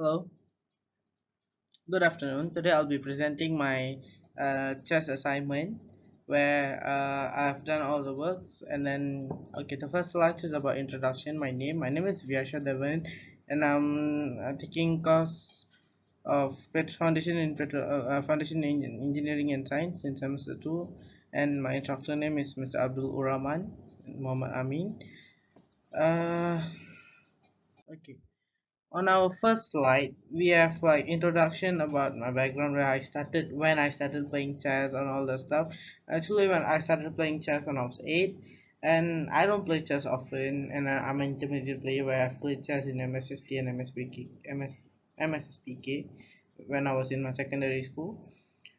Hello, good afternoon. Today I'll be presenting my chess assignment where I've done all the works and then okay, the first slide is about introduction. My name is Vyasha Devan and I'm taking course of Foundation in Engineering and Science in semester 2, and my instructor name is Mr. Abdul Uraman Muhammad Amin. Uh, okay. On our first slide, we have like introduction about my background where when I started playing chess and all that stuff. Actually, when I started playing chess when I was 8, and I don't play chess often, and I'm an intermediate player where I've played chess in MSST and MSSPK when I was in my secondary school.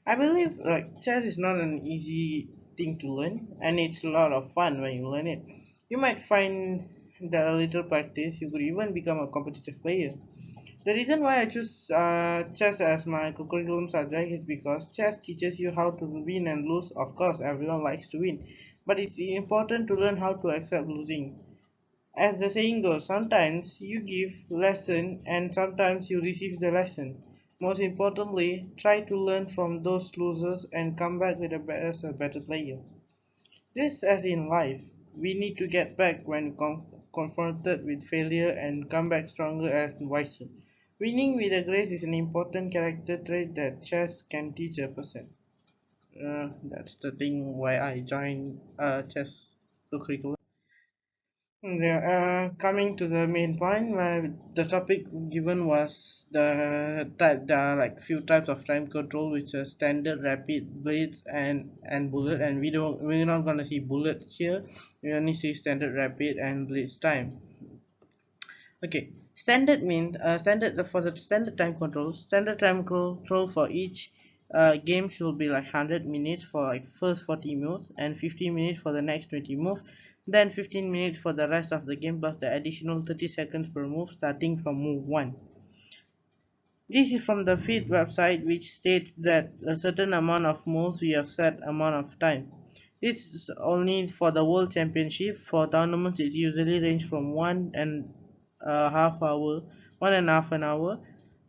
I believe like chess is not an easy thing to learn, and it's a lot of fun when you learn it. You might find that a little practice, you could even become a competitive player. The reason why I choose chess as my curriculum subject is because chess teaches you how to win and lose. Of course, everyone likes to win, but it's important to learn how to accept losing. As the saying goes, sometimes you give lesson and sometimes you receive the lesson. Most importantly, try to learn from those losers and come back with as a better player. Just as in life, we need to get back when confronted with failure and come back stronger and wiser. Winning with a grace is an important character trait that chess can teach a person. That's the thing why I joined chess curriculum. Yeah, coming to the main point, where the topic given was the like few types of time control, which are standard, rapid, blitz, and bullet. And we're not gonna see bullet here. We only see standard, rapid, and blitz time. Okay, standard means standard for the standard time control. Standard time control for each game should be like 100 minutes for like first 40 moves and 50 minutes for the next 20 moves. Then 15 minutes for the rest of the game plus the additional 30 seconds per move starting from move 1. This is from the FIT website, which states that a certain amount of moves we have set amount of time. This is only for the World Championship. For tournaments, it usually range from 1.5 hour, 1.5 an hour,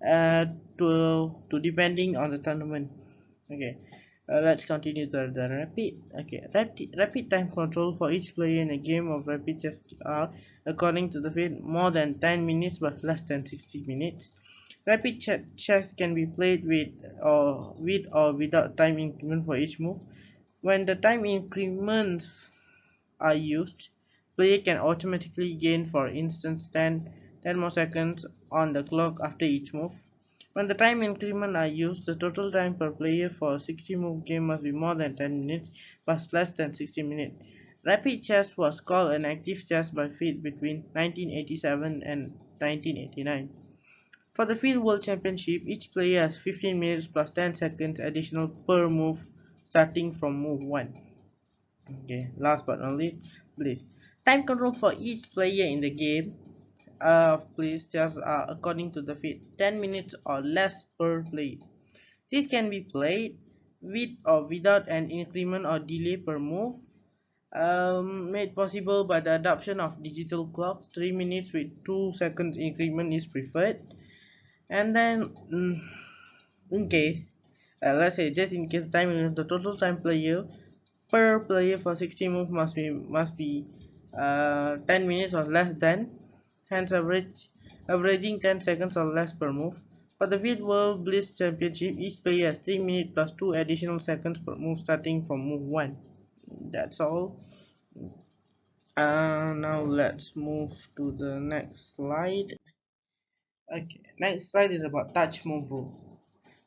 uh, to depending on the tournament. Okay, let's continue the rapid. Okay, rapid time control for each player in a game of rapid chess are, according to the field, more than 10 minutes but less than 60 minutes. Rapid chess can be played with or without time increment for each move. When the time increments are used, player can automatically gain, for instance, 10 more seconds on the clock after each move. When the time increment are used, the total time per player for a 60 move game must be more than 10 minutes but less than 60 minutes. Rapid chess was called an active chess by FIDE between 1987 and 1989. For the FIDE World Championship, each player has 15 minutes plus 10 seconds additional per move starting from move 1. Okay, last but not least, please. Time control for each player in the game please just according to the feed 10 minutes or less per play. This can be played with or without an increment or delay per move, made possible by the adoption of digital clocks. 3 minutes with 2 seconds increment is preferred. And then in case let's say just in case time, the total time player per player for 60 moves must be 10 minutes or less than, hence averaging 10 seconds or less per move. For the fifth World Blitz Championship, each player has 3 minutes plus 2 additional seconds per move starting from move 1. That's all. Now let's move to the next slide. Okay, next slide is about touch move rule.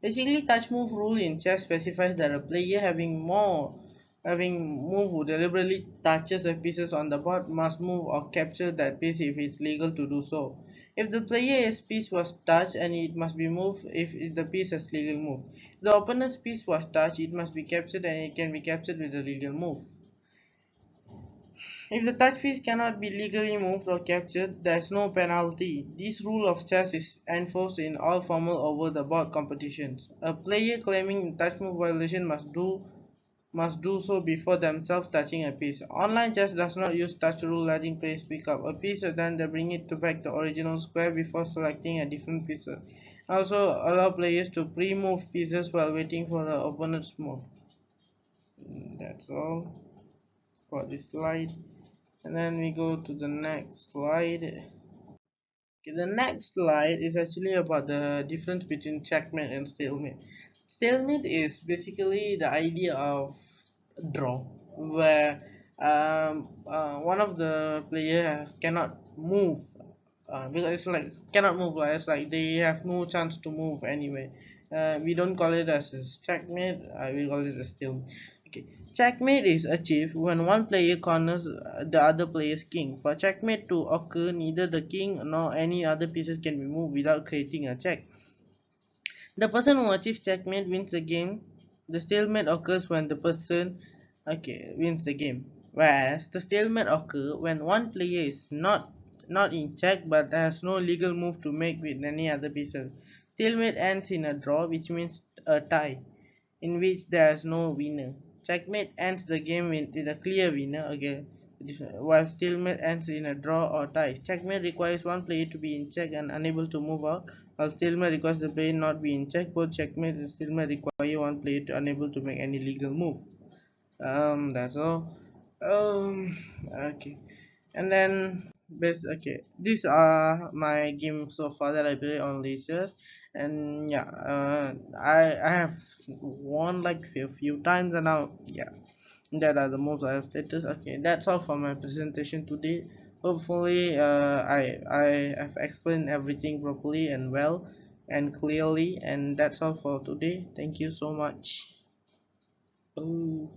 Basically, touch move rule in chess specifies that a player having move who deliberately touches a pieces on the board must move or capture that piece if it's legal to do so. If the player's piece was touched, and it must be moved if the piece has legal move. If the opponent's piece was touched, it must be captured, and it can be captured with a legal move. If the touch piece cannot be legally moved or captured, there is no penalty. This rule of chess is enforced in all formal over-the-board competitions. A player claiming touch move violation must do must do so before themselves touching a piece. Online chess does not use touch rule, letting players pick up a piece and then they bring it to back the original square before selecting a different piece. Also allow players to pre-move pieces while waiting for the opponent's move. That's all for this slide. And then we go to the next slide. Okay, the next slide is actually about the difference between checkmate and stalemate. Stalemate is basically the idea of draw, where one of the player cannot move, because it's like cannot move, like it's like they have no chance to move anyway. We don't call it as a checkmate. We call it a stalemate. Okay, checkmate is achieved when one player corners the other player's king. For checkmate to occur, neither the king nor any other pieces can be moved without creating a check. The person who achieves checkmate wins the game. The stalemate occurs when the person wins the game. Whereas the stalemate occurs when one player is not in check but has no legal move to make with any other pieces. Stalemate ends in a draw, which means a tie, in which there is no winner. Checkmate ends the game with a clear winner, again, while stalemate ends in a draw or tie. Checkmate requires one player to be in check and unable to move out, while stalemate requires the player not be in check. Both checkmate and stalemate require one player to unable to make any legal move. That's all. Okay, and then okay, these are my games so far that I played on lasers. And yeah, I have won like a few times, and now yeah, that are the most I have status. Okay, that's all for my presentation today. Hopefully I have explained everything properly and well and clearly, and that's all for today. Thank you so much. Oh.